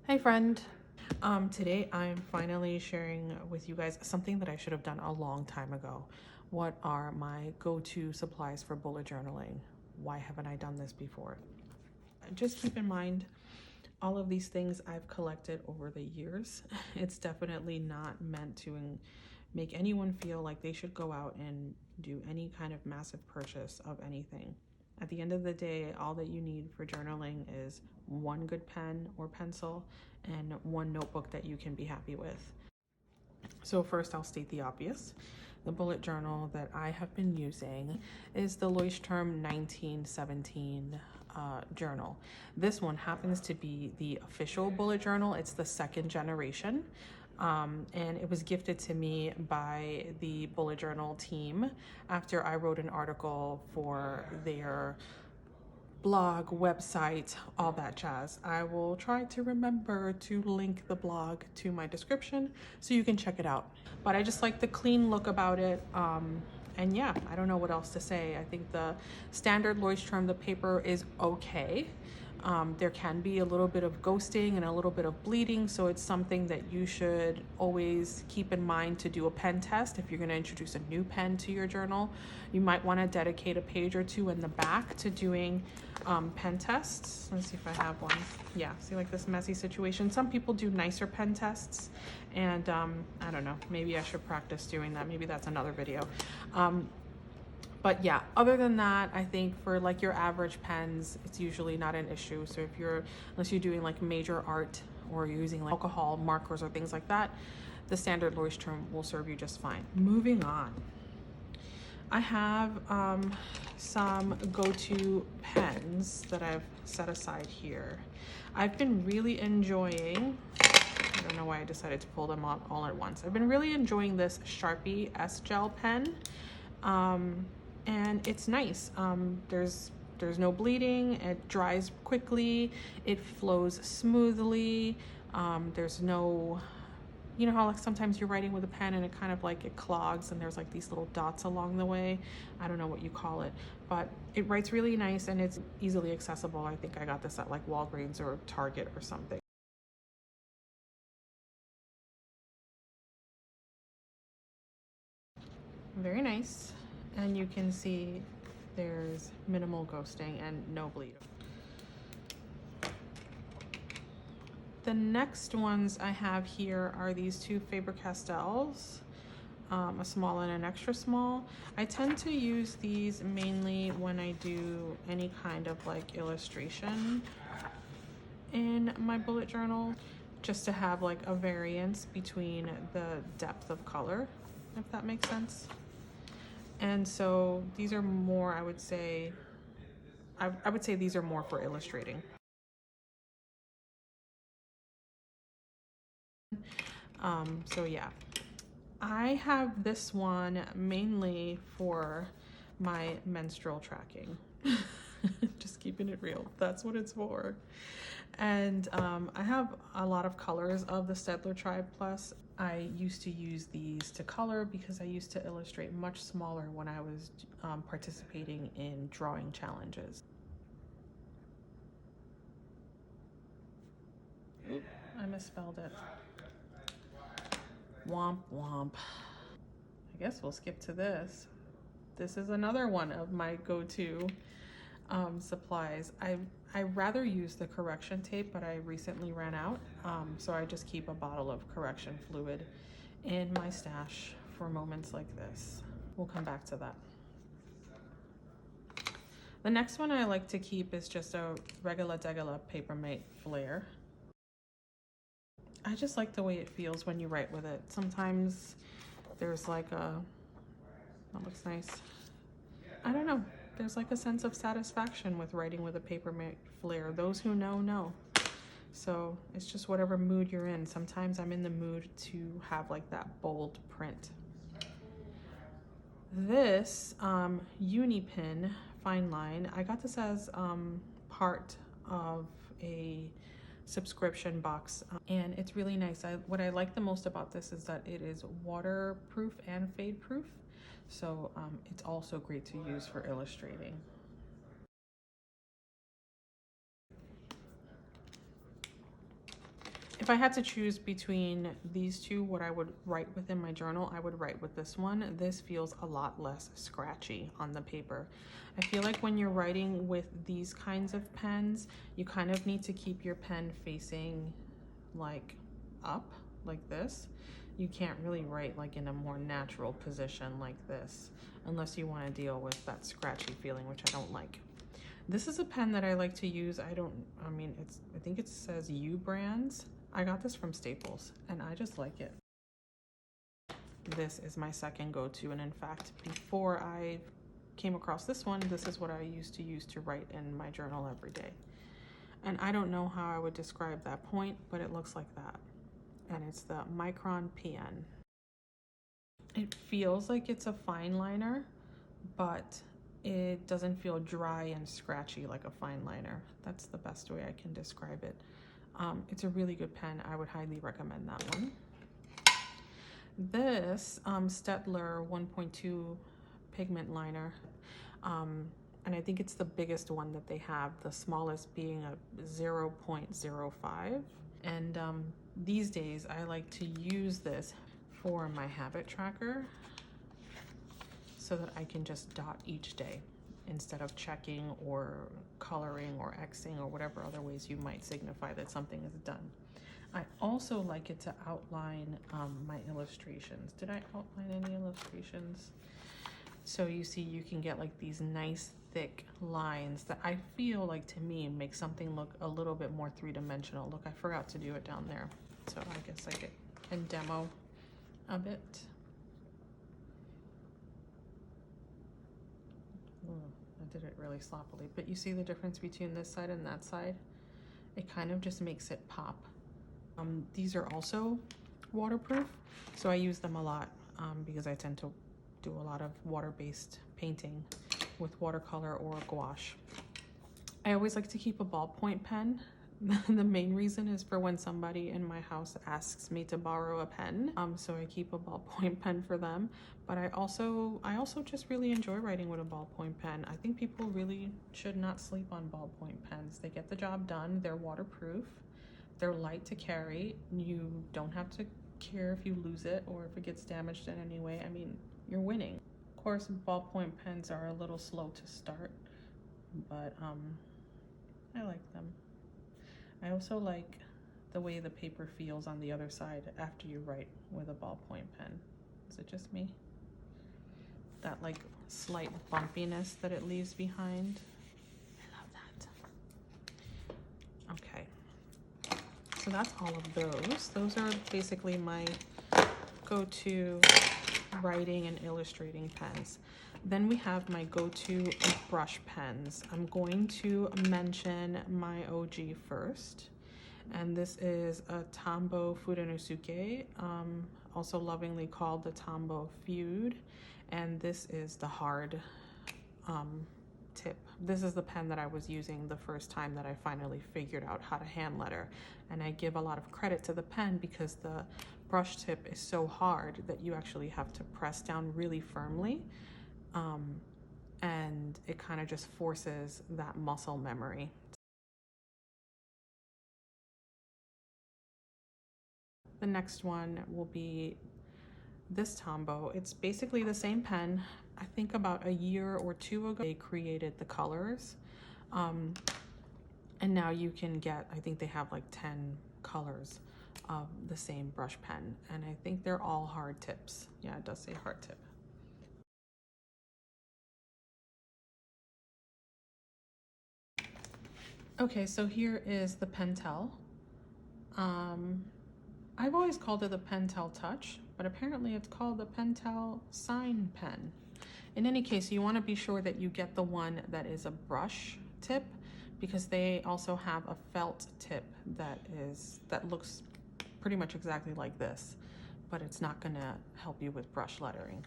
Hey friend. Today I'm finally sharing with you guys something that I should have done a long time ago. What are my go-to supplies for bullet journaling? Why haven't I done this before? Just keep in mind, all of these things I've collected over the years. It's definitely not meant to make anyone feel like they should go out and do any kind of massive purchase of anything. At the end of the day, all that you need for journaling is one good pen or pencil and one notebook that you can be happy with. So first I'll state the obvious. The bullet journal that I have been using is the Leuchtturm 1917 journal. This one happens to be the official bullet journal. It's the second generation. And it was gifted to me by the bullet journal team after I wrote an article for their blog, website, all that jazz. I will try to remember to link the blog to my description so you can check it out. But I just like the clean look about it. And yeah, I don't know what else to say. I think the standard Leuchtturm, the paper is okay. There can be a little bit of ghosting and a little bit of bleeding, so it's something that you should always keep in mind to do a pen test. If you're going to introduce a new pen to your journal, you might want to dedicate a page or two in the back to doing pen tests. Let's see if I have one. Yeah, see, like this messy situation. Some people do nicer pen tests, and I don't know, maybe I should practice doing that. Maybe that's another video. But yeah, other than that, I think for like your average pens, it's usually not an issue. So unless you're doing like major art or you're using like alcohol markers or things like that, the standard Leuchtturm will serve you just fine. Moving on. I have some go-to pens that I've set aside here. I've been really enjoying, I don't know why I decided to pull them out all at once. I've been really enjoying this Sharpie S Gel Pen. And it's nice. There's no bleeding, it dries quickly, it flows smoothly. There's no, you know how like sometimes you're writing with a pen and it kind of like it clogs and there's like these little dots along the way. I don't know what you call it, but it writes really nice and it's easily accessible. I think I got this at like Walgreens or Target or something. Very nice. And you can see there's minimal ghosting and no bleed. The next ones I have here are these two Faber Castells, a small and an extra small. I tend to use these mainly when I do any kind of like illustration in my bullet journal, just to have like a variance between the depth of color, if that makes sense. And so these are more, I would say these are more for illustrating. So yeah, I have this one mainly for my menstrual tracking. Just keeping it real, that's what it's for. And I have a lot of colors of the Stetler Tri Plus. I used to use these to color because I used to illustrate much smaller when I was participating in drawing challenges. Oop, I misspelled it. Womp womp. I guess we'll skip to this. This is another one of my go-to supplies. I rather use the correction tape, but I recently ran out, so I just keep a bottle of correction fluid in my stash for moments like this. We'll come back to that. The next one I like to keep is just a regular degular Papermate Flare. I just like the way it feels when you write with it. Sometimes there's like that looks nice. I don't know. There's like a sense of satisfaction with writing with a Papermate Flare. Those who know, know. So it's just whatever mood you're in. Sometimes I'm in the mood to have like that bold print. This Unipin Fine Line, I got this as part of a subscription box, and it's really nice. What I like the most about this is that it is waterproof and fade proof. So it's also great to use for illustrating. If I had to choose between these two, what I would write with in my journal, I would write with this one. This feels a lot less scratchy on the paper. I feel like when you're writing with these kinds of pens, you kind of need to keep your pen facing like up, like this. You can't really write like in a more natural position like this, unless you want to deal with that scratchy feeling, which I don't like. This is a pen that I like to use. I think it says U Brands. I got this from Staples and I just like it. This is my second go-to, and in fact, before I came across this one, this is what I used to write in my journal every day. And I don't know how I would describe that point, but it looks like that. And it's the Micron PN. It feels like it's a fine liner, but it doesn't feel dry and scratchy like a fine liner. That's the best way I can describe it. It's a really good pen. I would highly recommend that one. This Stetler 1.2 pigment liner, and I think it's the biggest one that they have, the smallest being a 0.05. And these days I like to use this for my habit tracker so that I can just dot each day instead of checking or coloring or Xing or whatever other ways you might signify that something is done. I also like it to outline my illustrations. Did I outline any illustrations? So you see, you can get like these nice thick lines that I feel like, to me, make something look a little bit more three-dimensional. Look, I forgot to do it down there. So I guess I can demo a bit. I did it really sloppily, but you see the difference between this side and that side? It kind of just makes it pop. These are also waterproof, so I use them a lot because I tend to do a lot of water-based painting with watercolor or gouache. I always like to keep a ballpoint pen. The main reason is for when somebody in my house asks me to borrow a pen, so I keep a ballpoint pen for them. But I also just really enjoy writing with a ballpoint pen. I think people really should not sleep on ballpoint pens. They get the job done. They're waterproof. They're light to carry. You don't have to care if you lose it or if it gets damaged in any way. I mean, you're winning. Of course, ballpoint pens are a little slow to start, but I like them. I also like the way the paper feels on the other side after you write with a ballpoint pen. Is it just me? That like slight bumpiness that it leaves behind. I love that. Okay. So that's all of those. Those are basically my go-to writing and illustrating pens. Then we have my go-to brush pens. I'm going to mention my OG first, and this is a Tombow Furunosuke, also lovingly called the Tombow Feud, and this is the hard tip. This is the pen that I was using the first time that I finally figured out how to hand letter, and I give a lot of credit to the pen because the brush tip is so hard that you actually have to press down really firmly, and it kind of just forces that muscle memory. The next one will be this Tombow. It's basically the same pen. I think about a year or two ago, they created the colors. And now you can get, I think they have like 10 colors of the same brush pen. And I think they're all hard tips. Yeah, it does say hard tip. Okay, so here is the Pentel. I've always called it the Pentel Touch, but apparently it's called the Pentel Sign Pen. In any case, you want to be sure that you get the one that is a brush tip, because they also have a felt tip that looks pretty much exactly like this, but it's not going to help you with brush lettering.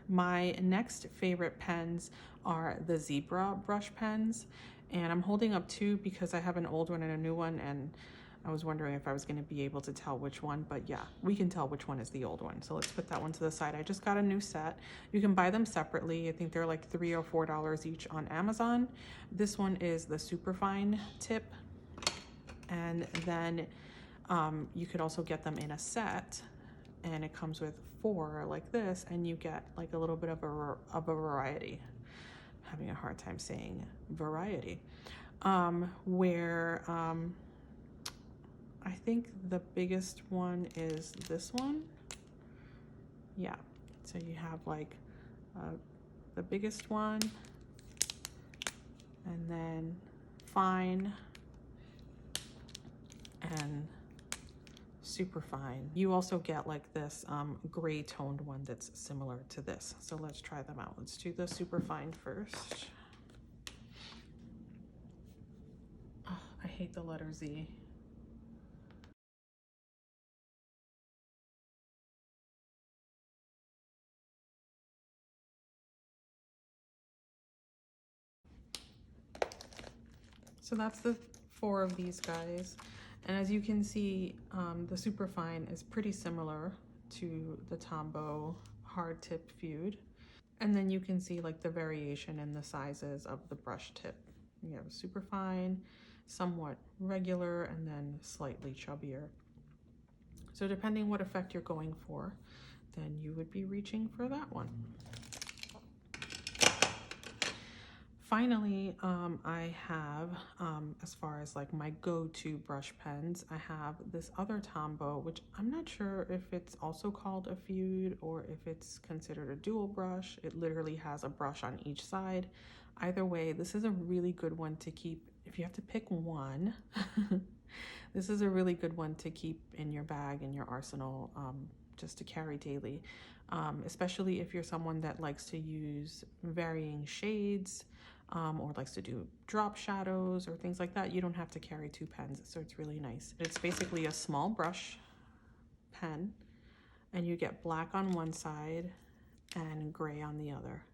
My next favorite pens are the Zebra brush pens, and I'm holding up two because I have an old one and a new one, and I was wondering if I was going to be able to tell which one, but yeah, we can tell which one is the old one. So let's put that one to the side. I just got a new set. You can buy them separately. I think they're like $3 or $4 each on Amazon. This one is the Superfine Tip. And then you could also get them in a set, and it comes with 4 like this, and you get like a little bit of a variety. I'm having a hard time saying variety. I think the biggest one is this one. Yeah, so you have like the biggest one, and then fine and super fine. You also get like this gray toned one that's similar to this. So let's try them out. Let's do the super fine first. Oh, I hate the letter Z. So that's the 4 of these guys. And as you can see, the Superfine is pretty similar to the Tombow hard tip feud. And then you can see like the variation in the sizes of the brush tip. You have Superfine, somewhat regular, and then slightly chubbier. So depending what effect you're going for, then you would be reaching for that one. Finally, I have, as far as like my go-to brush pens, I have this other Tombow, which I'm not sure if it's also called a feud or if it's considered a dual brush. It literally has a brush on each side. Either way, this is a really good one to keep. If you have to pick one, this is a really good one to keep in your bag, in your arsenal, just to carry daily, especially if you're someone that likes to use varying shades, or likes to do drop shadows or things like that. You don't have to carry 2 pens, so it's really nice. It's basically a small brush pen, and you get black on one side and gray on the other.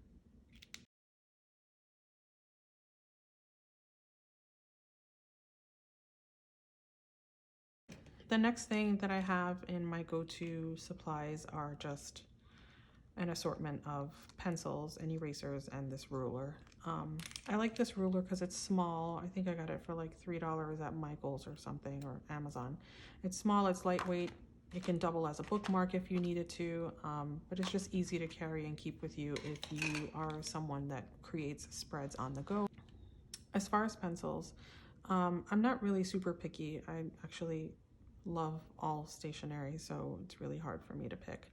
The next thing that I have in my go-to supplies are just an assortment of pencils and erasers and this ruler. I like this ruler because it's small. I think I got it for like $3 at Michael's or something, or Amazon. It's small, it's lightweight. It can double as a bookmark if you needed to, but it's just easy to carry and keep with you if you are someone that creates spreads on the go. As far as pencils, I'm not really super picky. I actually love all stationery, so it's really hard for me to pick.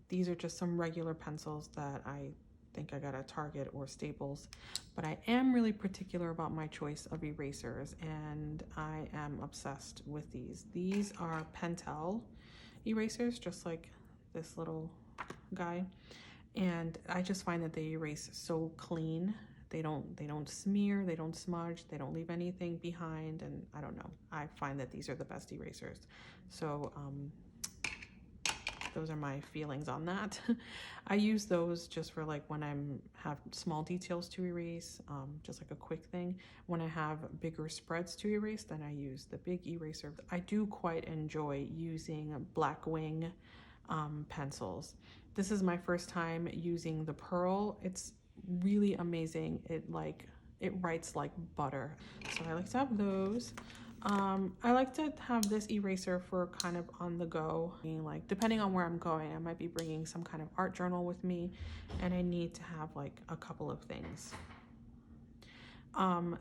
These are just some regular pencils that I think I got at Target or Staples, but I am really particular about my choice of erasers, and I am obsessed with these. These are Pentel erasers, just like this little guy, and I just find that they erase so clean. They don't smear, they don't smudge, they don't leave anything behind, and I don't know. I find that these are the best erasers. So those are my feelings on that. I use those just for like when I'm have small details to erase, just like a quick thing. When I have bigger spreads to erase, then I use the big eraser. I do quite enjoy using Blackwing pencils. This is my first time using the Pearl. It's really amazing. It writes like butter. So I like to have those. I like to have this eraser for kind of on the go. Like depending on where I'm going, I might be bringing some kind of art journal with me, and I need to have like a couple of things.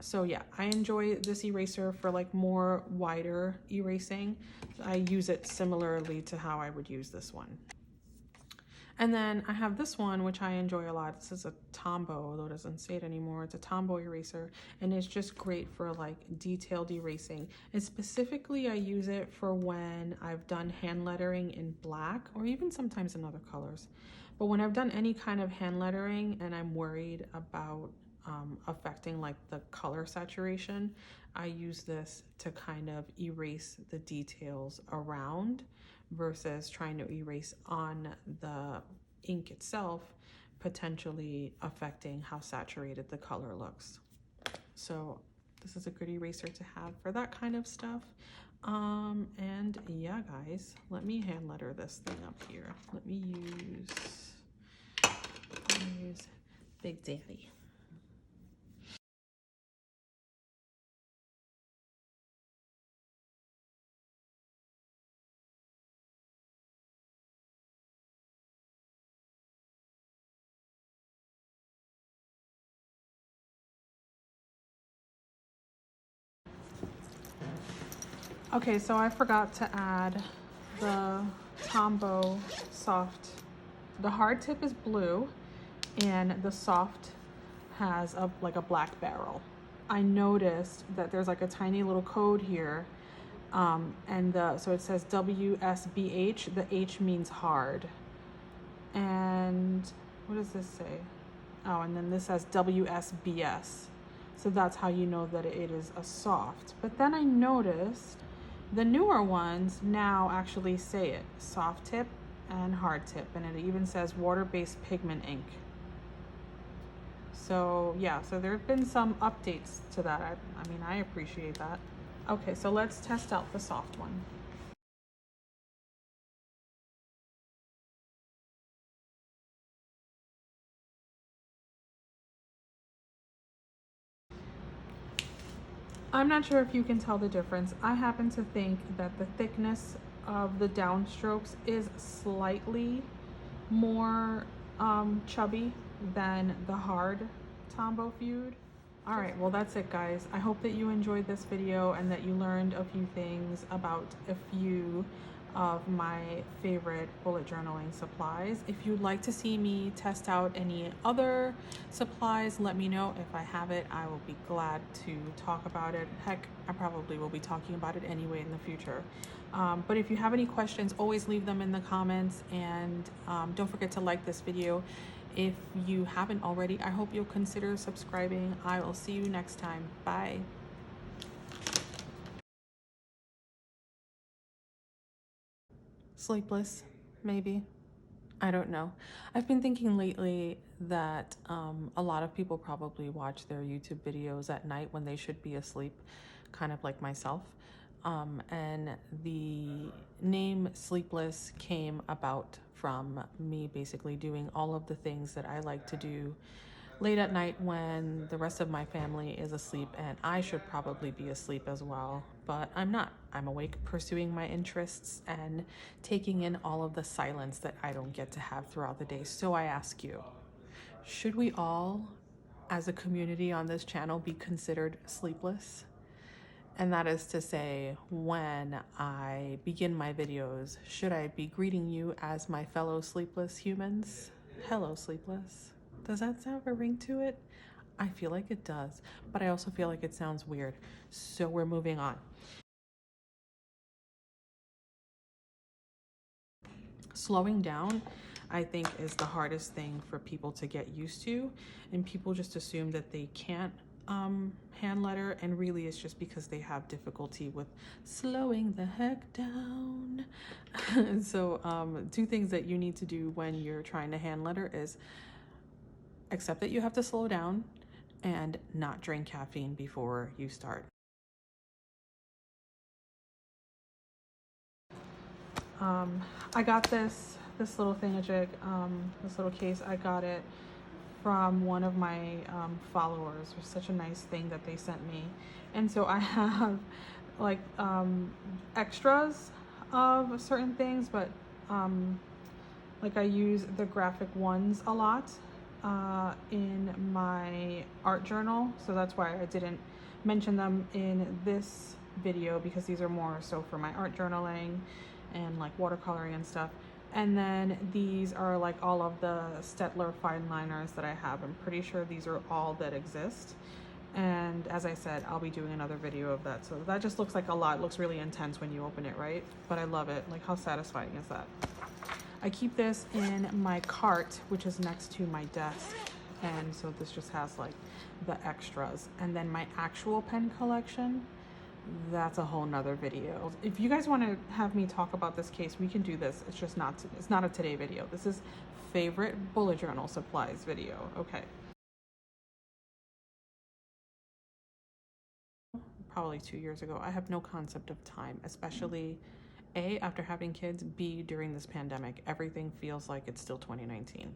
So yeah, I enjoy this eraser for like more wider erasing. I use it similarly to how I would use this one. And then I have this one, which I enjoy a lot. This is a Tombow, although it doesn't say it anymore. It's a Tombow eraser, and it's just great for like detailed erasing. And specifically, I use it for when I've done hand lettering in black, or even sometimes in other colors. But when I've done any kind of hand lettering and I'm worried about affecting like the color saturation, I use this to kind of erase the details around, versus trying to erase on the ink itself, potentially affecting how saturated the color looks. So This is a good eraser to have for that kind of stuff. And yeah, guys, let me hand letter this thing up here. Let me use Big Daddy. Okay, so I forgot to add the Tombow soft. The hard tip is blue and the soft has like a black barrel. I noticed that there's like a tiny little code here, so it says WSBH. The H means hard. And what does this say? Oh, and then this says WSBS. So that's how you know that it is a soft. But then I noticed the newer ones now actually say it, soft tip and hard tip, and it even says water-based pigment ink. So yeah, so there have been some updates to that. I mean, I appreciate that. Okay, so let's test out the soft one. I'm not sure if you can tell the difference. I happen to think that the thickness of the downstrokes is slightly more chubby than the hard Tombow Feud. All right, well, that's it, guys. I hope that you enjoyed this video and that you learned a few things about a few of my favorite bullet journaling supplies. If you'd like to see me test out any other supplies, let me know. If I have it, I will be glad to talk about it. Heck, I probably will be talking about it anyway in the future. But if you have any questions, always leave them in the comments, and don't forget to like this video. If you haven't already, I hope you'll consider subscribing. I will see you next time. Bye. Sleepless, maybe. I don't know. I've been thinking lately that a lot of people probably watch their YouTube videos at night when they should be asleep, kind of like myself. And the name Sleepless came about from me basically doing all of the things that I like to do late at night when the rest of my family is asleep, and I should probably be asleep as well, but I'm not. I'm awake pursuing my interests and taking in all of the silence that I don't get to have throughout the day. So I ask you, should we all, as a community on this channel, be considered sleepless? And that is to say, when I begin my videos, should I be greeting you as my fellow sleepless humans? Hello, sleepless. Does that have a ring to it? I feel like it does, but I also feel like it sounds weird. So we're moving on. Slowing down, I think, is the hardest thing for people to get used to, and people just assume that they can't hand letter, and really it's just because they have difficulty with slowing the heck down. So 2 things that you need to do when you're trying to hand letter is accept that you have to slow down and not drink caffeine before you start. I got this little thingamajig, this little case. I got it from one of my followers. It was such a nice thing that they sent me, and so I have like extras of certain things, but like I use the graphic ones a lot in my art journal, so that's why I didn't mention them in this video, because these are more so for my art journaling and like watercoloring and stuff. And then these are like all of the Stetler fine liners that I have. I'm pretty sure these are all that exist. And as I said, I'll be doing another video of that. So that just looks like a lot. It looks really intense when you open it, right? But I love it. Like, how satisfying is that? I keep this in my cart, which is next to my desk. And so this just has like the extras. And then my actual pen collection, that's a whole nother video. If you guys want to have me talk about this case, we can do this. It's just not, it's not a today video. This is favorite bullet journal supplies video. Okay. probably 2 years ago. I have no concept of time, especially A, after having kids, B, during this pandemic. Everything feels like it's still 2019.